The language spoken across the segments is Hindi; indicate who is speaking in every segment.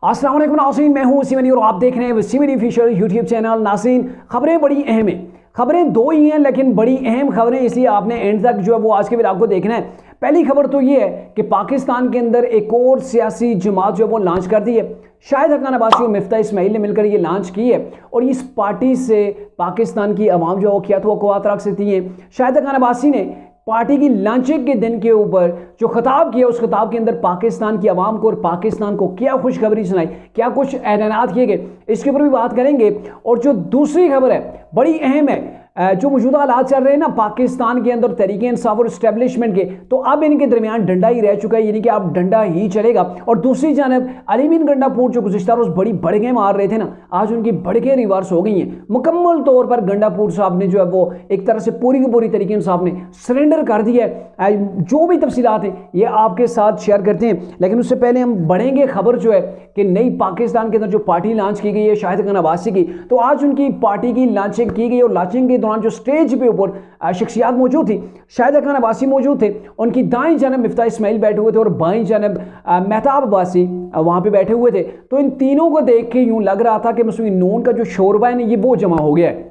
Speaker 1: अस्सलाम वालेकुम नाज़रीन, मैं हूं सिमनी और आप देख रहे हैं सिमनी ऑफिशियल यूट्यूब चैनल। नाज़रीन, खबरें बड़ी अहम हैं। खबरें दो ही हैं लेकिन बड़ी अहम खबरें, इसलिए आपने एंड तक जो है वो आज के व्लॉग को देखना है। पहली खबर तो ये है कि पाकिस्तान के अंदर एक और सियासी जमात जो है वो लॉन्च कर दी है। शाहिद हक्कान अब्बासी और मिफ्ता इस्माइल ने मिलकर ये लॉन्च की है और इस पार्टी से पाकिस्तान की आवाम जो है वो क्या तवक्कुआत रख सकती है। शाहिद हक्कान अब्बासी ने पार्टी की लॉन्चिंग के दिन के ऊपर जो खिताब किया, उस खिताब के अंदर पाकिस्तान की आवाम को और पाकिस्तान को क्या खुशखबरी सुनाई, क्या कुछ ऐलानात किए गए, इसके ऊपर भी बात करेंगे। और जो दूसरी खबर है बड़ी अहम है, जो मौजूदा हालात चल रहे हैं ना पाकिस्तान के अंदर तहरीक इंसाफ और इस्टेब्लिशमेंट के, तो अब इनके दरमियान डंडा ही रह चुका है, यानी कि अब डंडा ही चलेगा। और दूसरी जानब अली बिन गंडापुर जो गुज़िश्ता रोज़ बड़ी भड़कें मार रहे थे ना, आज उनकी भड़कें रिवर्स हो गई हैं। मुकम्मल तौर पर गंडापुर साहब ने जो है वो एक तरह से पूरी की पूरी तहरीक इंसाफ ने सरेंडर कर दिया है। जो भी तफसीलात हैं ये आपके साथ शेयर करते हैं, लेकिन उससे पहले हम बढ़ेंगे खबर जो है कि नई पाकिस्तान के अंदर जो पार्टी लॉन्च की गई है शाहिद हक्कान अब्बासी की, तो आज उनकी पार्टी की लॉन्चिंग की गई और लॉन्चिंग के दौरान जो स्टेज पे ऊपर शख्सियात मौजूद थी, शाहिद हक्कान अब्बासी मौजूद थे, उनकी दाईं जानब मिफ्ता इस्माइल बैठे हुए थे और बाईं जानब मेहताब अब्बासी वहां पे बैठे हुए थे। तो इन तीनों को देख के यूं लग रहा था कि मुस्लिम नून का जो शोरबा है ये वो जमा हो गया है।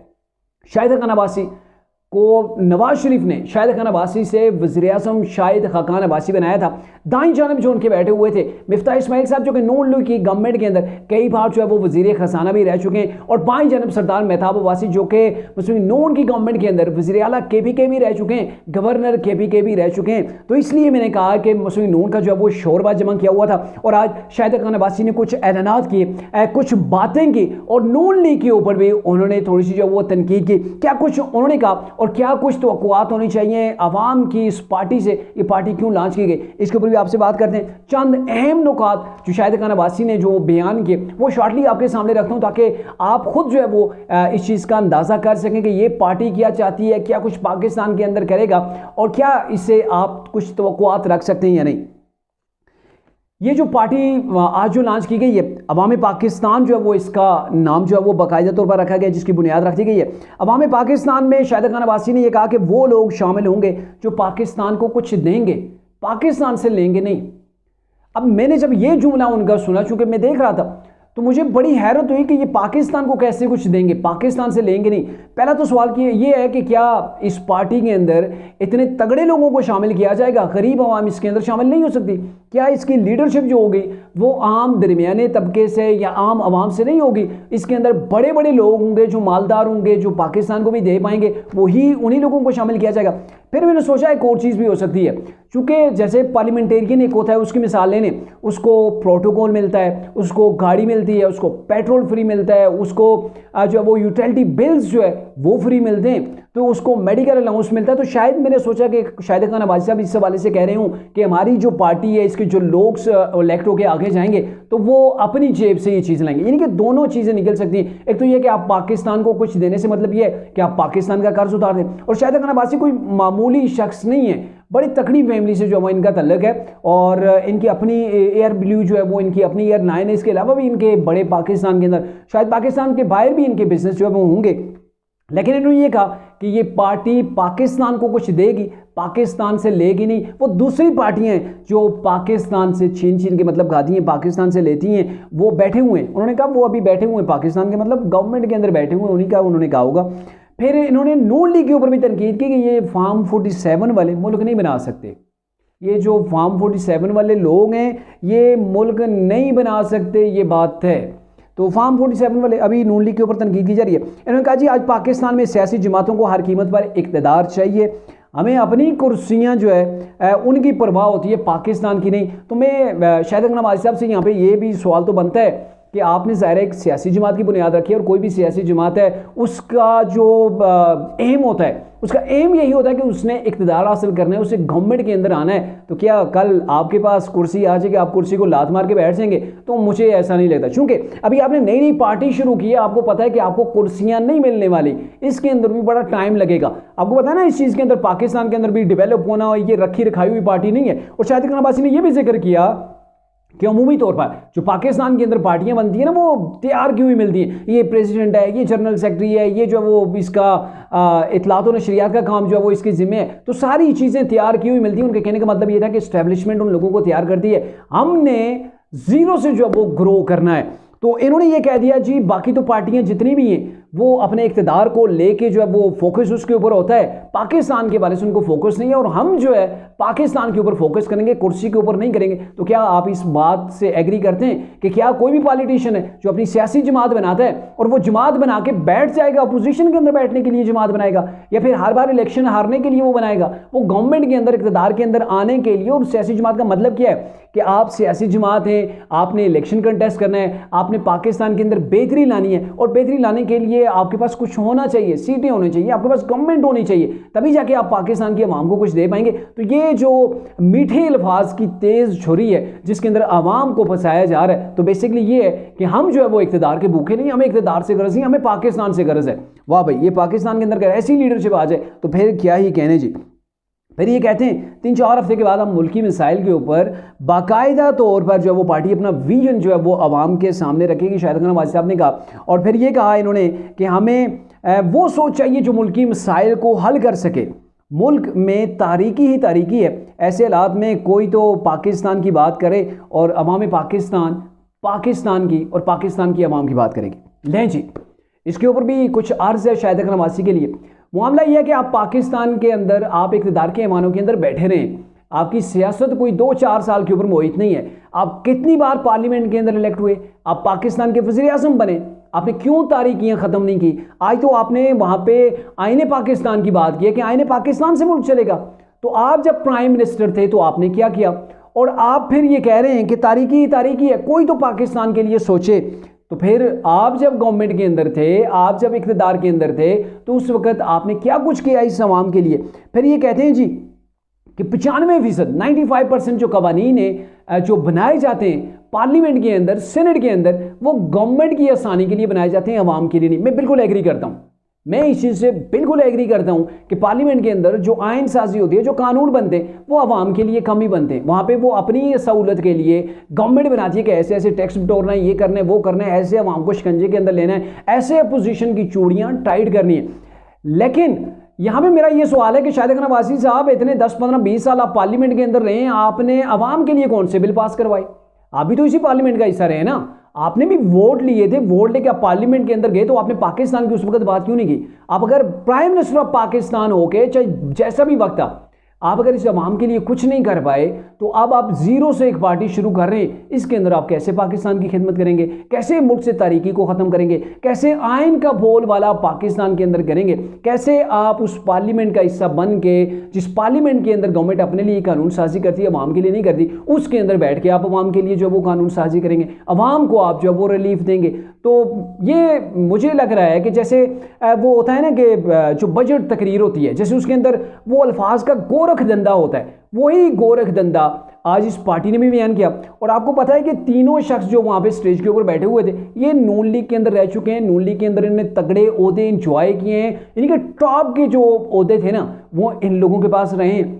Speaker 1: शाहिद हक्कान अब्बासी को नवाज शरीफ ने शाहिद हक्कान अब्बासी से वज़ीर-ए-आज़म शाहिद हक्कान अब्बासी बनाया था। दाईं जानब जो उनके बैठे हुए थे मिफ्ता इस्माइल साहब, जो कि नून लीग की गवर्नमेंट के अंदर कई बार जो है वो वज़ीर खजाना भी रह चुके हैं, और बाईं जानब सरदार मेहताब अब्बासी जो कि मुस्लिम नून की गवर्नमेंट के अंदर वज़ीर आला KPK भी रह चुके हैं, गवर्नर KPK भी रह चुके हैं। तो इसलिए मैंने कहा कि मुस्लिम नून का जो है वो शोरबा जमा किया हुआ था और आज शाहिद हक्कान अब्बासी ने कुछ ऐलानात किए, कुछ बातें की और नून लीग के ऊपर भी उन्होंने थोड़ी सी जो वो तनकीद की। क्या कुछ उन्होंने कहा और क्या कुछ तवक्कुआत होनी चाहिए आवाम की इस पार्टी से, ये पार्टी क्यों लॉन्च की गई, इसके ऊपर भी आपसे बात करते हैं। चंद अहम नुकात जो शाहिद हक्कान अब्बासी ने जो बयान किए वो शॉर्टली आपके सामने रखता हूं, ताकि आप खुद जो है वो इस चीज़ का अंदाज़ा कर सकें कि ये पार्टी क्या चाहती है, क्या कुछ पाकिस्तान के अंदर करेगा और क्या इससे आप कुछ तवक्कुआत रख सकते हैं या नहीं। ये जो पार्टी आज जो लॉन्च की गई है, अवाम पाकिस्तान जो है वो इसका नाम जो है वो बाकायदा तौर पर रखा गया, जिसकी बुनियाद रखी गई है। अवाम पाकिस्तान में शाहिद हक्कान अब्बासी ने यह कहा कि वो लोग शामिल होंगे जो पाकिस्तान को कुछ देंगे, पाकिस्तान से लेंगे नहीं। अब मैंने जब ये जुमला उनका सुना, चूंकि मैं देख रहा था, तो मुझे बड़ी हैरत हुई कि ये पाकिस्तान को कैसे कुछ देंगे, पाकिस्तान से लेंगे नहीं। पहला तो सवाल ये है कि क्या इस पार्टी के अंदर इतने तगड़े लोगों को शामिल किया जाएगा, गरीब आवाम इसके अंदर शामिल नहीं हो सकती? क्या इसकी लीडरशिप जो होगी वो आम दरमियाने तबके से या आम आवाम से नहीं होगी? इसके अंदर बड़े बड़े लोग होंगे जो मालदार होंगे, जो पाकिस्तान को भी दे पाएंगे, वही उन्हीं लोगों को शामिल किया जाएगा। फिर मैंने सोचा एक और चीज़ भी हो सकती है, चूँकि जैसे पार्लियामेंटेरियन एक होता है, उसकी मिसाल लेने, उसको प्रोटोकॉल मिलता है, उसको गाड़ी मिलती है, उसको पेट्रोल फ्री मिलता है, उसको जो है वो यूटिलिटी बिल्स जो है वो फ्री मिलते हैं, तो उसको मेडिकल अलाउंस मिलता है। तो शायद मैंने सोचा कि शाहिद हक्कान अब्बासी साहब इस हवाले से कह रहे हूँ कि हमारी जो पार्टी है, इसके जो लोग इलेक्ट होकर आगे जाएंगे तो वो अपनी जेब से ये चीज़ लाएंगे, यानी कि दोनों चीज़ें निकल सकती हैं। एक तो ये कि आप पाकिस्तान को कुछ देने से मतलब ये है कि आप पाकिस्तान का कर्ज उतार दें। और शाहिद हक्कान अब्बासी कोई मामूली शख्स नहीं है, बड़ी तकड़ी फैमिली से जो है इनका तल्लक है और इनकी अपनी एयर ब्लू जो है वो इनकी अपनी एयर 9 है। इसके अलावा भी इनके बड़े पाकिस्तान के अंदर, शायद पाकिस्तान के बाहर भी इनके बिजनेस जो है वो होंगे, लेकिन इन्होंने ये कहा कि ये पार्टी पाकिस्तान को कुछ देगी, पाकिस्तान से लेगी नहीं। वो दूसरी पार्टियां हैं जो पाकिस्तान से छीन के मतलब खाती हैं, पाकिस्तान से लेती हैं, वो बैठे हुए हैं। उन्होंने कहा वो अभी बैठे हुए हैं पाकिस्तान के मतलब गवर्नमेंट के अंदर बैठे हुए हैं, उन्हीं का उन्होंने कहा होगा। फिर इन्होंने नून लीग के ऊपर भी तनकीद की कि ये फार्म 47 वाले मुल्क नहीं बना सकते, ये जो फार्म 47 वाले लोग हैं ये मुल्क नहीं बना सकते, ये बात है। तो फार्म 47 वाले अभी नून लीग के ऊपर तनकीद की जा रही है। इन्होंने कहा जी आज पाकिस्तान में सियासी जमातों को हर कीमत पर इक़्तिदार चाहिए, हमें अपनी कुर्सियां जो है उनकी परवाह होती है, पाकिस्तान की नहीं। तो मैं शाहिद हक्कान अब्बासी साहब से यहाँ पे ये भी सवाल तो बनता है कि आपने ज़ाहिर एक सियासी जमात की बुनियाद रखी है और कोई भी सियासी जमात है उसका जो एम होता है, उसका एम यही होता है कि उसने इक़्तिदार हासिल करना है, उसे गवर्नमेंट के अंदर आना है। तो क्या कल आपके पास कुर्सी आ जाएगी, आप कुर्सी को लात मार के बैठ जाएंगे? तो मुझे ऐसा नहीं लगता, क्योंकि अभी आपने नई नई पार्टी शुरू की है, आपको पता है कि आपको कुर्सियां नहीं मिलने वाली, इसके अंदर भी बड़ा टाइम लगेगा। आपको पता है ना इस चीज़ के अंदर पाकिस्तान के अंदर भी डेवलप होना, ये रखी रखाई हुई पार्टी नहीं है। और शाहिद हक्कान अब्बासी ने यह भी जिक्र किया कि अमूमी तौर पर जो पाकिस्तान के अंदर पार्टियां बनती हैं ना वो तैयार की हुई मिलती हैं, ये प्रेसिडेंट है, ये जनरल सेक्रेटरी है, ये जो वो इसका इतलात और नशरियात का काम जो है वो इसके ज़िम्मे है, तो सारी चीज़ें तैयार की हुई मिलती हैं। उनके कहने का मतलब ये था कि इस्टेब्लिशमेंट उन लोगों को तैयार करती है। हमने जीरो से जो है वो ग्रो करना है। तो इन्होंने ये कह दिया जी बाकी तो पार्टियां जितनी भी हैं वो अपने इक़्तिदार को लेके जो है वो फोकस उसके ऊपर होता है, पाकिस्तान के बारे से उनको फोकस नहीं है, और हम जो है पाकिस्तान के ऊपर फोकस करेंगे, कुर्सी के ऊपर नहीं करेंगे। तो क्या आप इस बात से एग्री करते हैं कि क्या कोई भी पॉलिटिशियन है जो अपनी सियासी जमात बनाता है और वो जमात बना के बैठ जाएगा, अपोजिशन के अंदर बैठने के लिए जमात बनाएगा, या फिर हर बार इलेक्शन हारने के लिए वो बनाएगा, वो गवर्नमेंट के अंदर इक़्तिदार के अंदर आने के लिए? और सियासी जमात का मतलब क्या है कि आप सियासी जमात हैं, आपने इलेक्शन कंटेस्ट करना है, आपने पाकिस्तान के अंदर बेहतरी लानी है, और बेहतरी लाने के लिए आपके पास कुछ होना चाहिए, सीटें होनी चाहिए, आपके पास गवर्नमेंट होनी चाहिए, तभी जाके आप पाकिस्तान की आवाम को कुछ दे पाएंगे। तो ये जो मीठे अल्फाज की तेज छुरी है जिसके अंदर आवाम को फंसाया जा रहा है, तो बेसिकली ये है कि हम जो है वो इक़्तिदार के भूखे नहीं, हमें इक़्तिदार से गरज नहीं, हमें पाकिस्तान से गरज है। वाह भाई, ये पाकिस्तान के अंदर अगर ऐसी लीडरशिप आ जाए तो फिर क्या ही कहने जी। फिर ये कहते हैं 3-4 हफ्ते के बाद हम मुल्की मिसाइल के ऊपर बाकायदा तौर पर जो है वो पार्टी अपना विजन जो है वो आवाम के सामने रखेगी, शाहिद खान अब्बासी साहब ने कहा। और फिर ये कहा इन्होंने कि हमें वो सोच चाहिए जो मुल्की मिसाइल को हल कर सके। मुल्क में तारीकी ही तारीकी है, ऐसे हालात में कोई तो पाकिस्तान की बात करे और अवाम पाकिस्तान की और पाकिस्तान की आवाम की बात करेगी। लें जी, इसके ऊपर भी कुछ अर्ज है शाहिद खान अब्बासी के लिए। मामला यह है कि आप पाकिस्तान के अंदर, आप इक़्तिदार के ऐवानों के अंदर बैठे रहें, आपकी सियासत कोई 2-4 साल के ऊपर मोहित नहीं है। आप कितनी बार पार्लियामेंट के अंदर इलेक्ट हुए, आप पाकिस्तान के वज़ीर आज़म बने, आपने क्यों तारीकियां ख़त्म नहीं की? आज तो आपने वहाँ पे आईने पाकिस्तान की बात की है कि आईने पाकिस्तान से मुल्क चलेगा। तो आप जब प्राइम मिनिस्टर थे तो आपने क्या किया? और आप फिर ये कह रहे हैं कि तारीकी ही तारीकी है, कोई तो पाकिस्तान के लिए सोचे। तो फिर आप जब गवर्नमेंट के अंदर थे, आप जब इक़्तिदार के अंदर थे, तो उस वक़्त आपने क्या कुछ किया इस आवाम के लिए? फिर ये कहते हैं जी कि 95% 95% जो कवानीन है जो बनाए जाते हैं पार्लियामेंट के अंदर, सेनेट के अंदर, वो गवर्नमेंट की आसानी के लिए बनाए जाते हैं, आवाम के लिए नहीं। मैं बिल्कुल एग्री करता हूँ, मैं इस चीज़ से बिल्कुल एग्री करता हूँ कि पार्लियामेंट के अंदर जो आइन साजी होती है, जो कानून बनते हैं, वो आवाम के लिए कम ही बनते हैं। वहाँ पे वो अपनी सहूलत के लिए गवर्नमेंट बनाती है कि ऐसे ऐसे टैक्स बटोरना है, ये करना है, वो करना है, ऐसे आवाम को शिकंजे के अंदर लेना है, ऐसे अपोजिशन की चूड़ियाँ टाइट करनी है। लेकिन यहाँ पे मेरा ये सवाल है कि शाहिद खान अब्बासी साहब इतने 10-15-20 साल आप पार्लियामेंट के अंदर रहे हैं, आपने आवाम के लिए कौन से बिल पास करवाए? आप भी तो इसी पार्लियामेंट का हिस्सा रहे ना, आपने भी वोट लिए थे, वोट लेके आप पार्लियामेंट के अंदर गए, तो आपने पाकिस्तान की उस वक्त बात क्यों नहीं की? आप अगर प्राइम मिनिस्टर ऑफ पाकिस्तान होके, चाहे जैसा भी वक्त आप अगर इस आवाम के लिए कुछ नहीं कर पाए, तो अब आप जीरो से एक पार्टी शुरू कर रहे हैं, इसके अंदर आप कैसे पाकिस्तान की खिदमत करेंगे? कैसे मुल्क से तारीकी को ख़त्म करेंगे? कैसे आइन का बोल वाला पाकिस्तान के अंदर करेंगे? कैसे आप उस पार्लियामेंट का हिस्सा बन के, जिस पार्लियामेंट के अंदर गवर्नमेंट अपने लिए कानून साजी करती है, अवाम के लिए नहीं करती, उसके अंदर बैठ के आप अवाम के लिए जो वो कानून साजी करेंगे, अवाम को आप जो वो रिलीफ देंगे? तो ये मुझे लग रहा है कि जैसे वो होता है ना कि जो बजट तकरीर होती है, जैसे उसके अंदर वो अल्फाज का गोरख धंधा होता है, वही गोरख धंधा आज इस पार्टी ने भी बयान किया। और आपको पता है कि तीनों शख्स जो वहाँ पे स्टेज के ऊपर बैठे हुए थे, ये नून लीग के अंदर रह चुके हैं, नून लीग के अंदर इन्होंने तगड़े ओहदे इंजॉय किए हैं, इनके टॉप के जो ओहदे थे ना वो इन लोगों के पास रहे हैं।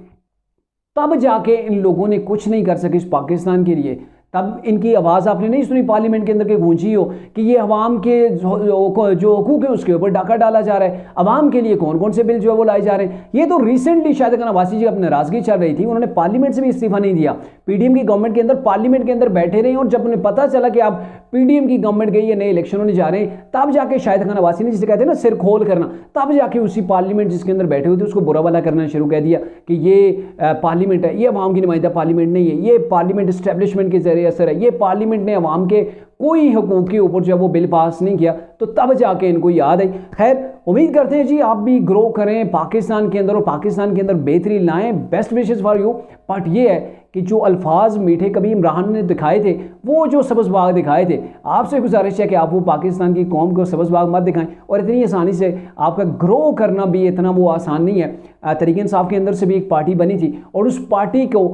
Speaker 1: तब जाके इन लोगों ने कुछ नहीं कर सके इस पाकिस्तान के लिए, तब इनकी आवाज़ आपने नहीं सुनी पार्लियामेंट के अंदर के गूंजी हो कि ये अवाम के जो हकूक़ है उसके ऊपर डाका डाला जा रहा है, अवाम के लिए कौन कौन से बिल जो है वो लाए जा रहे हैं। ये तो रिसेंटली शाहिद खान अब्बासी जी अपनी नाराज़गी चल रही थी, उन्होंने पार्लियामेंट से भी इस्तीफा नहीं दिया, पीडीएम की गवर्नमेंट के अंदर पार्लियामेंट के अंदर बैठे रहे। और जब उन्हें पता चला कि आप पीडीएम की गवर्नमेंट गई है, नए इलेक्शन होने जा रहे हैं, तब जाके शाहिद खान अब्बासी ने जिसे कहते हैं ना सिर खोल करना, तब जाके उसी पार्लियामेंट जिसके अंदर बैठे हुए थे उसको बुरा भला करना शुरू कर दिया कि ये पार्लियामेंट है, ये अवाम की नुमाइंदा पार्लियामेंट नहीं है, ये पार्लियामेंट इस्टेब्लिशमेंट के जरिए असर है, ये पार्लियामेंट ने अवाम के कोई हुकूक के ऊपर जो वो बिल पास नहीं किया। तो तब जाके इनको याद आई। खैर, उम्मीद करते हैं जी आप भी ग्रो करें पाकिस्तान के अंदर और पाकिस्तान के अंदर बेहतरी लाएं। Best wishes for you. But ये है कि जो अल्फाज मीठे कभी इमरान ने दिखाए थे, वो जो सब्ज़ बाग दिखाए थे, आपसे गुजारिश है कि आप वो पाकिस्तान की कौम को सब्ज़ बाग मत दिखाएं। और इतनी आसानी से आपका ग्रो करना भी इतना वो आसान नहीं है। तहरीक इंसाफ के अंदर से भी एक पार्टी बनी थी और उस पार्टी को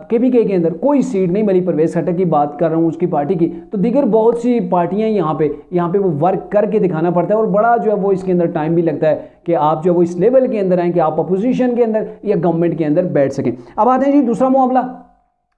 Speaker 1: KPK के अंदर कोई सीट नहीं मिली। परवेज़ खट्टर की बात कर रहा हूँ, उसकी पार्टी की। तो दीगर बहुत सी पार्टियाँ यहाँ पे वो वर्क करके दिखाना पड़ता है और बड़ा जो है वो इसके अंदर टाइम भी लगता है कि आप जो है वो इस लेवल के अंदर आएँ कि आप अपोजिशन के अंदर या गवर्नमेंट के अंदर बैठ सकें। अब आते हैं जी दूसरा मामला।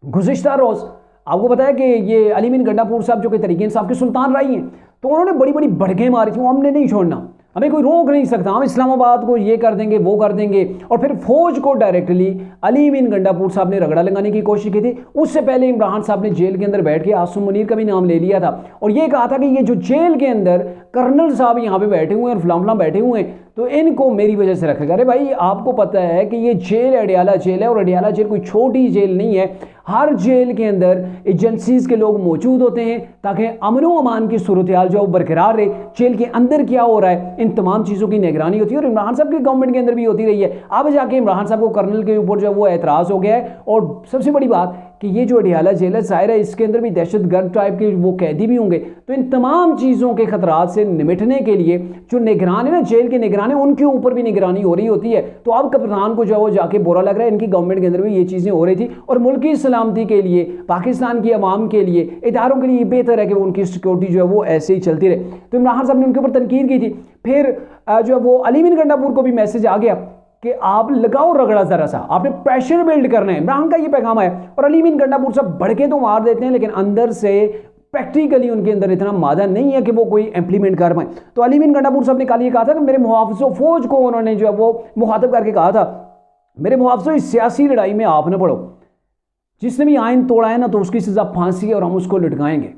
Speaker 1: गुज़िश्ता रोज़ आपको पता है कि ये अली मीन गंडापुर साहब जो कि तहरीक इंसाफ के सुल्तान रही हैं, तो उन्होंने बड़ी बड़ी भड़कें मारी थी, वो हमने नहीं छोड़ना, हमें कोई रोक नहीं सकता, हम इस्लामाबाद को ये कर देंगे वो कर देंगे। और फिर फौज को डायरेक्टली अली मीन गंडापुर साहब ने रगड़ा लगाने की कोशिश की थी। उससे पहले इमरान साहब ने जेल के अंदर बैठ के आसिम मुनीर का भी नाम ले लिया था और ये कहा था कि ये जो जेल के अंदर कर्नल साहब यहाँ पे बैठे हुए हैं और फलाम बैठे हुए हैं तो इनको मेरी वजह से रखेगा। अरे भाई आपको पता है कि ये जेल अडियाला जेल है और अडियाला जेल कोई छोटी जेल नहीं है। हर जेल के अंदर एजेंसीज के लोग मौजूद होते हैं ताकि अमन व अमान की सूरत हाल जो बरकरार रहे। जेल के अंदर क्या हो रहा है इन तमाम चीज़ों की निगरानी होती है और इमरान साहब की गवर्नमेंट के अंदर भी होती रही है। अब जाके इमरान साहब को कर्नल के ऊपर जो वो एतराज़ हो गया है। और सबसे बड़ी बात कि ये जो अडियाला जेल है ज़ाहिर है इसके अंदर भी दहशतगर्द टाइप के वो कैदी भी होंगे। तो इन तमाम चीज़ों के खतरात से निपटने के लिए जो निगरान है ना, जेल के निगरान है, उनके ऊपर भी निगरानी हो रही होती है। तो अब कप्तान को जो वो जाके बुरा लग रहा है, इनकी गवर्नमेंट के अंदर भी ये चीज़ें हो रही थी और मुल्क की सलामती के लिए, पाकिस्तान की आवाम के लिए, इदारों के लिए बेहतर है कि उनकी सिक्योरिटी जो है वो ऐसे ही चलती रहे। तो इमरान साहब ने उनके ऊपर तनकीद की थी। फिर जो है वो अली मीन गंडापुर को भी मैसेज आ गया कि आप लगाओ रगड़ा जरा सा, आपने प्रेशर बिल्ड करना है। इमरान का ये पैगाम है और अली मीन गंडापुर साहब भड़के तो मार देते हैं लेकिन अंदर से प्रैक्टिकली उनके अंदर इतना मादा नहीं है कि वो कोई इंप्लीमेंट कर पाए। तो अली मीन गंडापुर साहब ने कल ये कहा था कि मेरे मुहाफ़िज़ों फौज को उन्होंने जो है वो मुखातब करके कहा था, मेरे मुहाफ़िज़ों इस सियासी लड़ाई में आप न पढ़ो, जिसने भी आइन तोड़ा है ना तो उसकी सज़ा फांसी है और हम उसको लटकाएंगे।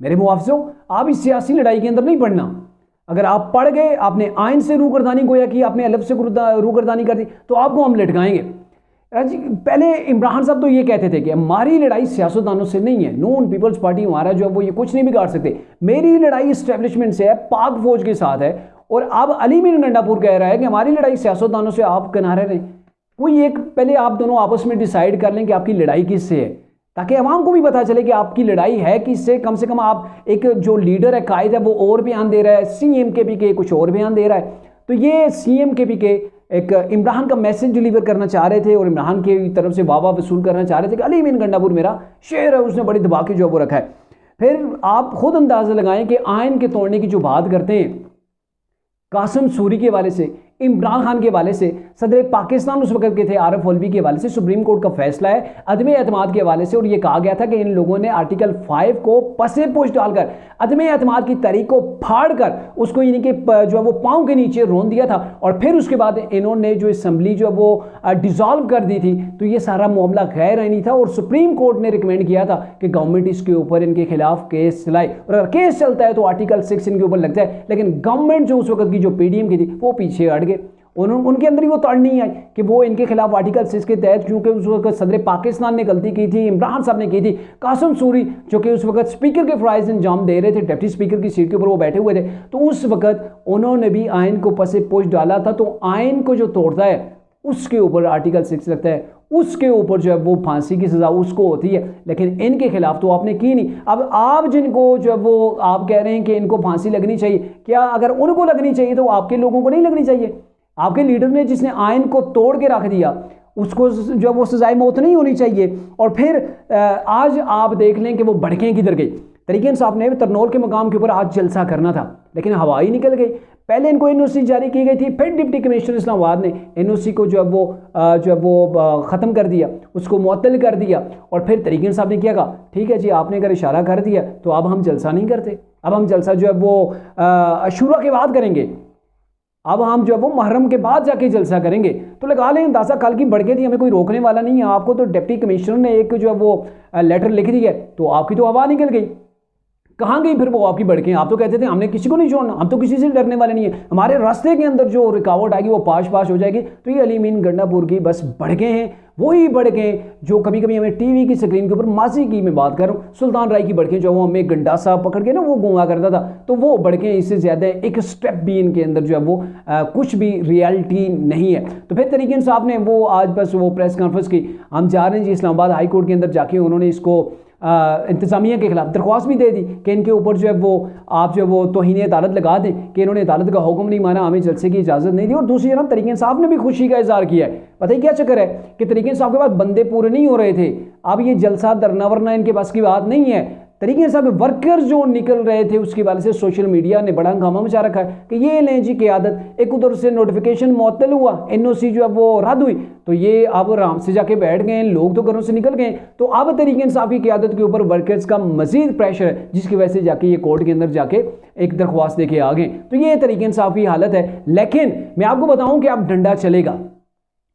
Speaker 1: मेरे मुहाफ़िज़ों आप इस सियासी लड़ाई के अंदर नहीं पढ़ना। अगर आप पढ़ गए, आपने आइन से रूगर्दानी गोया की, आपने अलफ से रूगर्दानी कर दी तो आपको हम लटकाएंगे। पहले इमरान साहब तो ये कहते थे कि हमारी लड़ाई सियासतदानों से नहीं है, नून पीपल्स पार्टी हमारा जो है वो ये कुछ नहीं बिगाड़ सकते, मेरी लड़ाई इस्टेब्लिशमेंट से है, पाक फौज के साथ है। और अब अली मीन गंडापुर कह रहा है कि हमारी लड़ाई सियासतदानों से, आप किनारे रहें। कोई एक पहले आप दोनों आपस में डिसाइड कर लें कि आपकी लड़ाई किससे है, ताकि अवाम को भी पता चले कि आपकी लड़ाई है किससे। कम से कम आप एक जो लीडर है, कायद है, वो और बयान दे रहा है, CMKP कुछ और बयान दे रहा है। तो ये CMKP एक इमरान का मैसेज डिलीवर करना चाह रहे थे और इमरान की तरफ से वाह वसूल करना चाह रहे थे कि अली मीन गंडापुर मेरा शेर है, उसने बड़ी दबा के जो वो रखा है। फिर आप खुद अंदाज़ा लगाएं कि आइन के तोड़ने की जो बात करते हैं कासिम सूरी के हवाले से, इमरान खान के हवाले से, सदर पाकिस्तान उस वक्त के थे आरफ अलवी के हवाले से, सुप्रीम कोर्ट का फैसला है अदम एतमाद के हवाले से। और ये कहा गया था कि इन लोगों ने आर्टिकल 5 को पसे पोश डालकर अदम एतमाद की तारीख को फाड़ कर उसको इनके जो है वो पाँव के नीचे रोन दिया था। और फिर उसके बाद इन्होंने जो असम्बली जो है वो डिज़ोल्व कर दी थी। तो ये सारा मामला गैर आईनी था और सुप्रीम कोर्ट ने रिकमेंड किया था कि गवर्नमेंट इसके ऊपर इनके खिलाफ केस चलाए और अगर केस चलता है तो आर्टिकल 6 इनके ऊपर लग जाए। लेकिन गवर्नमेंट जो उस वक्त की जो PDM की थी वो पीछे हट गए, उनके अंदर ही वो तड़ नहीं आई कि वो इनके खिलाफ आर्टिकल 6 के तहत, क्योंकि उस वक्त सदर पाकिस्तान ने गलती की थी, इमरान साहब ने की थी, कासिम सूरी जो कि उस वक्त स्पीकर के फ़राइज़ अंजाम दे रहे थे, डिप्टी स्पीकर की सीट के ऊपर वो बैठे हुए थे, तो उस वक्त उन्होंने भी आइन को पसे पोश डाला था। तो आइन को जो तोड़ता है उसके ऊपर आर्टिकल 6 लगता है, उसके ऊपर जो है वो फांसी की सज़ा उसको होती है। लेकिन इनके खिलाफ तो आपने की नहीं। अब आप जिनको जो है वो आप कह रहे हैं कि इनको फांसी लगनी चाहिए, क्या अगर उनको लगनी चाहिए तो आपके लोगों को नहीं लगनी चाहिए? आपके लीडर ने जिसने आइन को तोड़ के रख दिया उसको जो वो सजाए मौत नहीं होनी चाहिए। और फिर आज आप देख लें कि वो भड़कें किधर गई। तरीके इंसाफ ने तरनौल के मकाम के ऊपर आज जलसा करना था लेकिन हवा ही निकल गई। पहले इनको NOC जारी की गई थी, फिर डिप्टी कमिश्नर इस्लामाबाद ने NOC को जो है वो ख़त्म कर दिया, उसको मुअत्तल कर दिया। और फिर तरीके इंसाफ ने क्या कहा, ठीक है जी आपने अगर इशारा कर दिया तो अब हम जलसा नहीं करते, अब हम जलसा जो है वो अशूरा के बाद करेंगे, अब हम जो है वो मुहर्रम के बाद जाके जलसा करेंगे। तो लगा लें अंदाज़ा कल की बढ़ गई थी, हमें कोई रोकने वाला नहीं है। आपको तो डिप्टी कमिश्नर ने एक जो है वो लेटर लिख दिया तो आपकी तो हवा निकल गई। कहाँ गई फिर वो आपकी बढ़के? आप तो कहते थे हमने किसी को नहीं छोड़ना, हम तो किसी से डरने वाले नहीं है, हमारे रास्ते के अंदर जो रुकावट आएगी वो पाश हो जाएगी। तो ये अली मीन गंडापुर की बस बढ़के हैं, वही बढ़के जो कभी कभी हमें TV की स्क्रीन के ऊपर माजी की मैं बात कर रहा हूँ, सुल्तान राय की बढ़के जो वो हमें गंडासा पकड़ के ना वो घूमा करता था, तो वो बढ़के इससे ज़्यादा एक स्टेप भी इनके अंदर जो है वो कुछ भी रियलिटी नहीं है। तो फिर तरीके इंसाफ ने वो आज बस वो प्रेस कॉन्फ्रेंस की, हम जा रहे हैं जी इस्लामाबाद हाई कोर्ट के अंदर जाके उन्होंने इसको इंतज़ामिया के खिलाफ दरख्वास्त भी दे दी कि इनके ऊपर जो है वो आप जो है वो तौहीन अदालत लगा दें कि इन्होंने अदालत का हुक्म नहीं माना, हमें जलसे की इजाज़त नहीं दी। और दूसरी तरफ तरीके इंसाफ ने भी खुशी का इजहार किया है। पता ही क्या चक्कर है कि तरीके इंसाफ के पास बंदे पूरे नहीं हो रहे थे, अब ये जलसा धरना वरना इनके पास की बात नहीं है, तरीके से वर्कर्स जो निकल रहे थे उसकी वजह से सोशल मीडिया ने बड़ा हंगामा मचा रखा है कि ये लें जी क़यादत, एक उधर से नोटिफिकेशन मुअत्तल हुआ, NOC जो है वो रद्द हुई, तो ये अब आराम से जाके बैठ गए, लोग तो घरों से निकल गए। तो अब तरीके इंसाफ की क़यादत के ऊपर वर्कर्स का मजीद प्रेशर है, जिसकी वजह से जाके ये कोर्ट के अंदर जाके एक दरख्वास्त देके आ गए। तो ये तरीके इंसाफ की हालत है। लेकिन मैं आपको बताऊं कि अब डंडा चलेगा।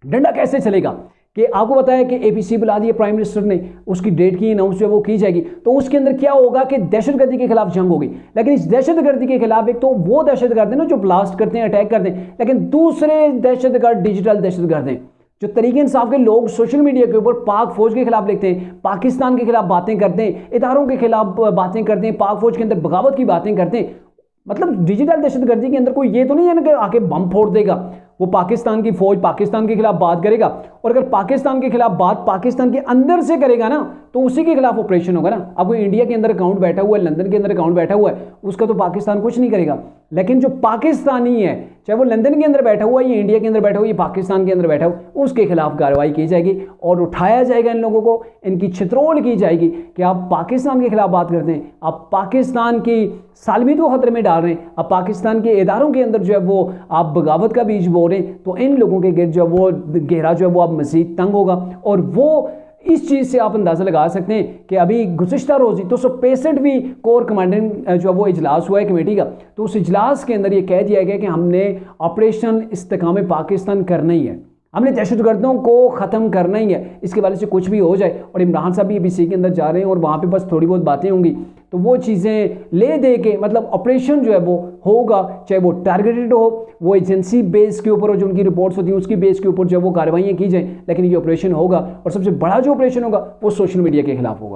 Speaker 1: डंडा कैसे चलेगा कि आपको बताया कि APC बुला दिए प्राइम मिनिस्टर ने, उसकी डेट की अनाउंस जो वो की जाएगी। तो उसके अंदर क्या होगा कि दहशतगर्दी के खिलाफ जंग होगी। लेकिन इस दहशतगर्दी के खिलाफ एक तो वो दहशतगर्द है ना जो ब्लास्ट करते हैं, अटैक करते हैं, लेकिन दूसरे दहशतगर्द डिजिटल दहशतगर्द हैं जो तरीके इंसाफ के लोग सोशल मीडिया के ऊपर पाक फौज के खिलाफ लिखते हैं, पाकिस्तान के खिलाफ बातें करते हैं, इदारों के खिलाफ बातें करते हैं, पाक फौज के अंदर बगावत की बातें करते हैं। मतलब डिजिटल दहशतगर्दी के अंदर कोई ये तो नहीं है ना कि आके बम फोड़ देगा, वो पाकिस्तान की फौज पाकिस्तान के खिलाफ बात करेगा, और अगर पाकिस्तान के खिलाफ बात पाकिस्तान के अंदर से करेगा ना तो उसी के खिलाफ ऑपरेशन होगा ना। अब वो इंडिया के अंदर अकाउंट बैठा हुआ है, लंदन के अंदर अकाउंट बैठा हुआ है, उसका तो पाकिस्तान कुछ नहीं करेगा। लेकिन जो पाकिस्तानी है, चाहे वो लंदन के अंदर बैठा हुआ है, ये इंडिया के अंदर बैठा हुआ है, ये पाकिस्तान के अंदर बैठा हुआ, उसके खिलाफ कार्रवाई की जाएगी और उठाया जाएगा इन लोगों को, इनकी छितरोल की जाएगी कि आप पाकिस्तान के खिलाफ बात करते हैं, आप पाकिस्तान की सालमियत को खतरे में डाल रहे हैं, आप पाकिस्तान के इदारों के अंदर जो है वो आप बगावत का बीज बो रहे हैं। तो इन लोगों के गिर्द जो है वो घेरा जो है वो अब मज़ीद तंग होगा। और वो इस चीज़ से आप अंदाज़ा लगा सकते हैं कि अभी गुज़िश्ता रोज़ 265वीं कोर कमांडेंट जो है वो इजलास हुआ है कमेटी का, तो उस इजलास के अंदर ये कह दिया गया कि हमने ऑपरेशन इस्तेकाम पाकिस्तान करना ही है, हमने दहशतगर्दों को ख़त्म करना ही है। इसके वजह से कुछ भी हो जाए, और इमरान साहब भी APC के अंदर जा रहे हैं और वहाँ पे बस थोड़ी बहुत बातें होंगी, तो वो चीज़ें ले दे के मतलब ऑपरेशन जो है वो होगा, चाहे वो टारगेटेड हो, वो एजेंसी बेस के ऊपर हो, जो उनकी रिपोर्ट्स होती हैं उसकी बेस के ऊपर जो है वो कार्रवाइयाँ की जाएँ, लेकिन ये ऑपरेशन होगा। और सबसे बड़ा जो ऑपरेशन होगा वो सोशल मीडिया के खिलाफ होगा।